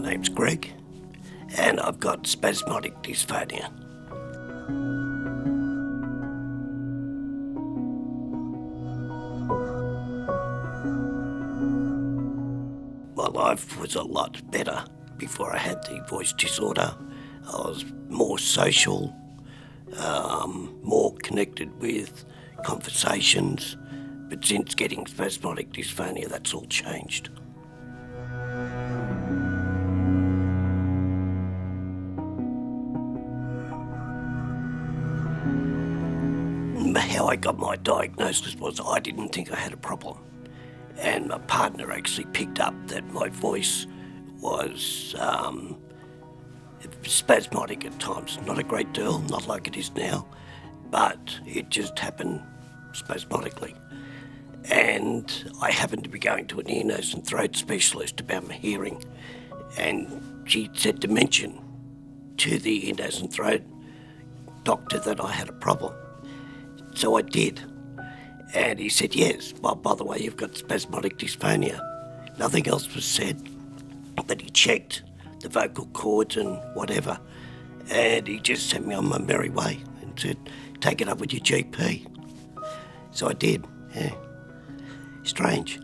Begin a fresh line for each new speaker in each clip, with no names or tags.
name's Greg, and I've got Spasmodic Dysphonia. My life was a lot better before I had the voice disorder. I was more social, more connected with conversations, but since getting spasmodic dysphonia, that's all changed. How I got my diagnosis was I didn't think I had a problem, and my partner actually picked up that my voice was spasmodic at times. Not a great deal, not like it is now, but it just happened spasmodically. And I happened to be going to an ear, nose and throat specialist about my hearing, and she said to mention to the ear, nose and throat doctor that I had a problem. So I did, and he said, yes, well, by the way, you've got spasmodic dysphonia. Nothing else was said, but he checked the vocal cords and whatever, and he just sent me on my merry way and said, take it up with your GP. So I did, yeah. Strange.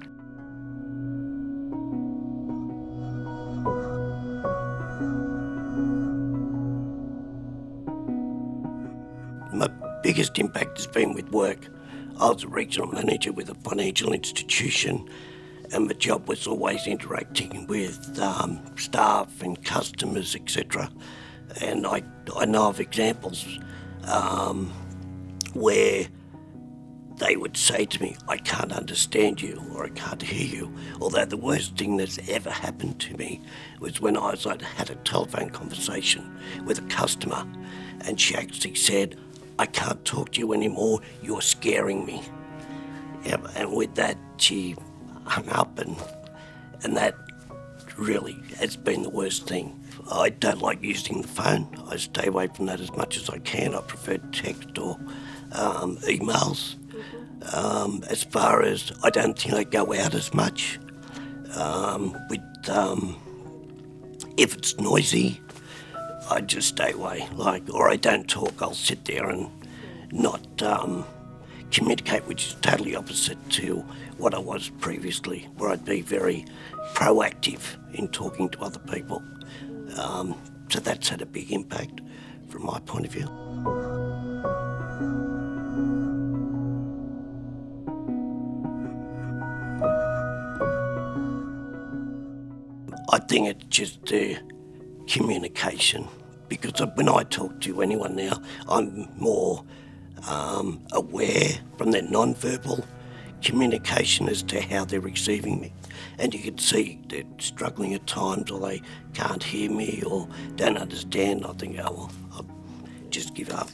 My biggest impact has been with work. I was a regional manager with a financial institution, and my job was always interacting with staff and customers, etc. And I know of examples where they would say to me, I can't understand you, or I can't hear you. Although the worst thing that's ever happened to me was when I had a telephone conversation with a customer, and she actually said, I can't talk to you anymore, you're scaring me. Yeah, and with that, she hung up, and that really has been the worst thing. I don't like using the phone. I stay away from that as much as I can. I prefer text or emails. As far as, I don't think I go out as much. If it's noisy, I just stay away, or I don't talk. I'll sit there and not communicate, which is totally opposite to what I was previously, where I'd be very proactive in talking to other people. So that's had a big impact from my point of view. I think it's just the communication, because when I talk to anyone now, I'm more aware from their non-verbal communication as to how they're receiving me. And you can see they're struggling at times, or they can't hear me or don't understand. I think, oh, well, I'll just give up.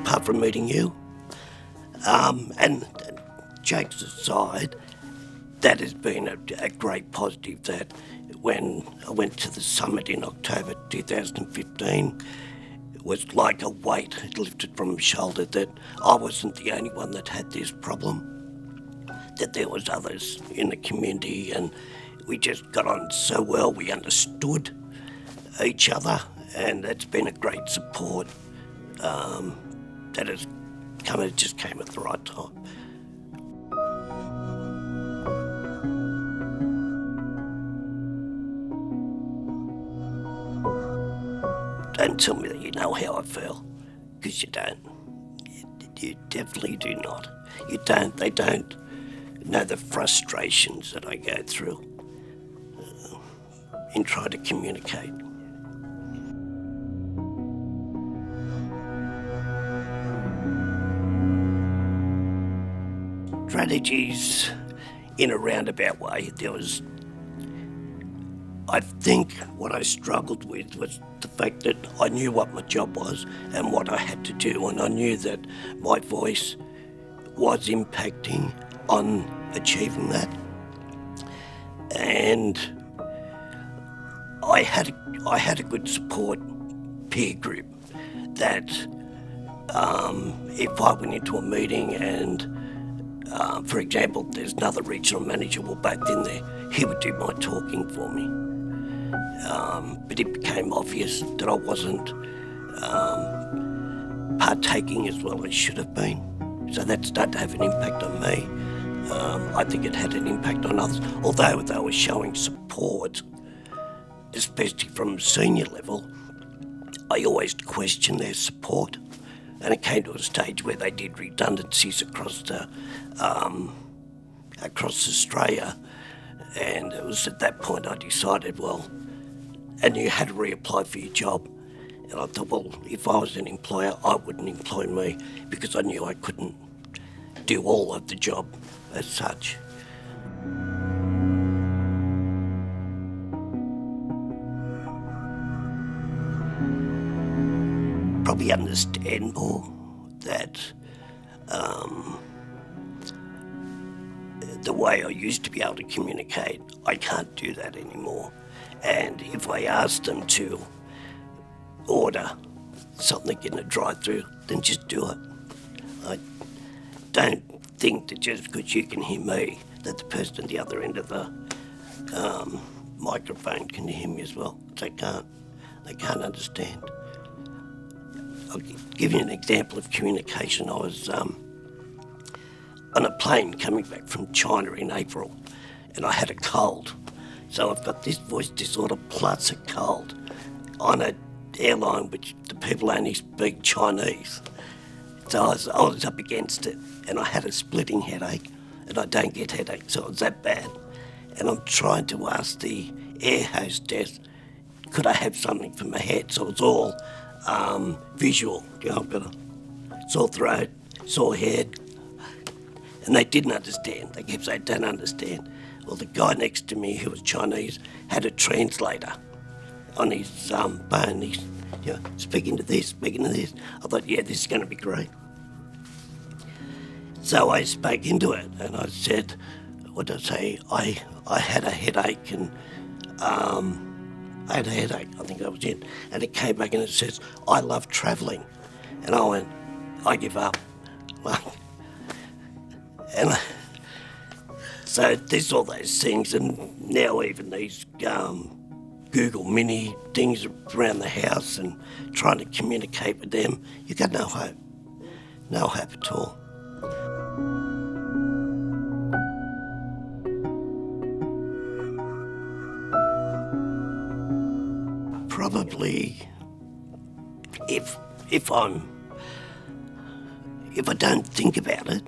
Apart from meeting you, and jokes aside, that has been a great positive, that when I went to the summit in October 2015, it was like a weight lifted from my shoulder, that I wasn't the only one that had this problem, that there was others in the community, and we just got on so well. We understood each other, and it's been a great support that has come. It just came at the right time. Don't tell me that you know how I feel, because you don't. You definitely do not. You don't. They don't know the frustrations that I go through in trying to communicate. Strategies in a roundabout way. I think what I struggled with was the fact that I knew what my job was and what I had to do, and I knew that my voice was impacting on achieving that. And I had a good support peer group that If I went into a meeting and, for example, there's another regional manager, we're both in there, he would do my talking for me. But it became obvious that I wasn't partaking as well as should have been. So that started to have an impact on me. I think it had an impact on others. Although they were showing support, especially from the senior level, I always questioned their support. And it came to a stage where they did redundancies across Australia. And it was at that point I decided, and you had to reapply for your job. And I thought, well, if I was an employer, I wouldn't employ me because I knew I couldn't do all of the job as such. Probably understand more that the way I used to be able to communicate, I can't do that anymore. And if I ask them to order something in a drive-through, then just do it. I don't think that just because you can hear me, that the person at the other end of the microphone can hear me as well. They can't. They can't understand. I'll give you an example of communication. I was on a plane coming back from China in April, and I had a cold. So I've got this voice disorder plus a cold on an airline which the people only speak Chinese. So I was up against it, and I had a splitting headache, and I don't get headaches, so it was that bad. And I'm trying to ask the air hostess, could I have something for my head? So it's all visual. I've got a sore throat, sore head, and they didn't understand. They kept saying, don't understand. Well, the guy next to me, who was Chinese, had a translator on his phone. He's speaking to this, speaking to this. I thought, yeah, this is going to be great. So I spoke into it, and I said, what did I say? I had a headache, and I had a headache, I think that was it. And it came back and it says, I love travelling. And I went, I give up. So there's all those things, and now even these Google Mini things around the house and trying to communicate with them, you got no hope. No hope at all. Probably if I don't think about it,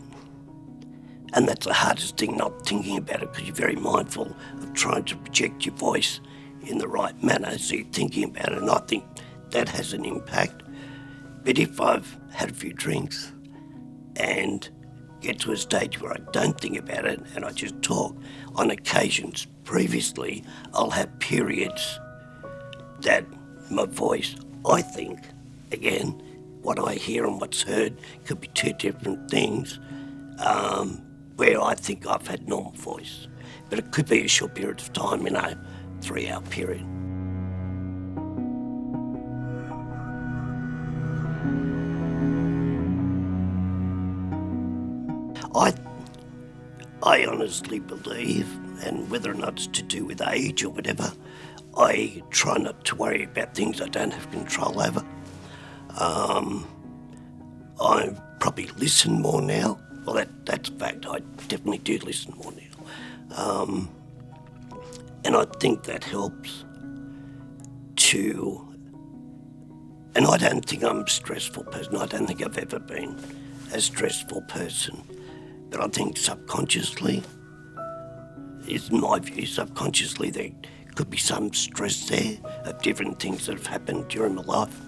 and that's the hardest thing, not thinking about it, because you're very mindful of trying to project your voice in the right manner, so you're thinking about it, and I think that has an impact. But if I've had a few drinks and get to a stage where I don't think about it and I just talk, on occasions previously I'll have periods that my voice, I think, again, what I hear and what's heard could be two different things, where I think I've had normal voice. But it could be a short period of time, 3-hour period. I honestly believe, and whether or not it's to do with age or whatever, I try not to worry about things I don't have control over. I probably listen more now. Well, that's a fact. I definitely do listen more now. And I think that helps to... And I don't think I'm a stressful person. I don't think I've ever been a stressful person. But I think subconsciously, is my view, subconsciously there could be some stress there of different things that have happened during my life.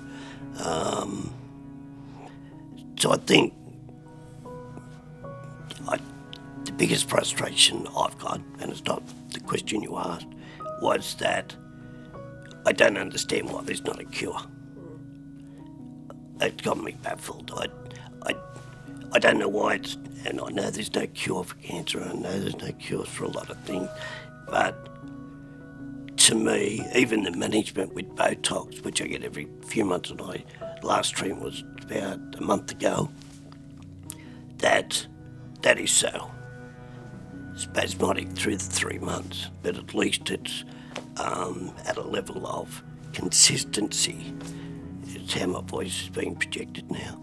So I think the biggest frustration I've got, and it's not the question you asked, was that I don't understand why there's not a cure. It got me baffled. I don't know why it's, and I know there's no cure for cancer, I know there's no cure for a lot of things, but to me, even the management with botox, which I get every few months, and my last treatment was about a month ago, that is so spasmodic through the 3 months, but at least it's at a level of consistency. It's how my voice is being projected now.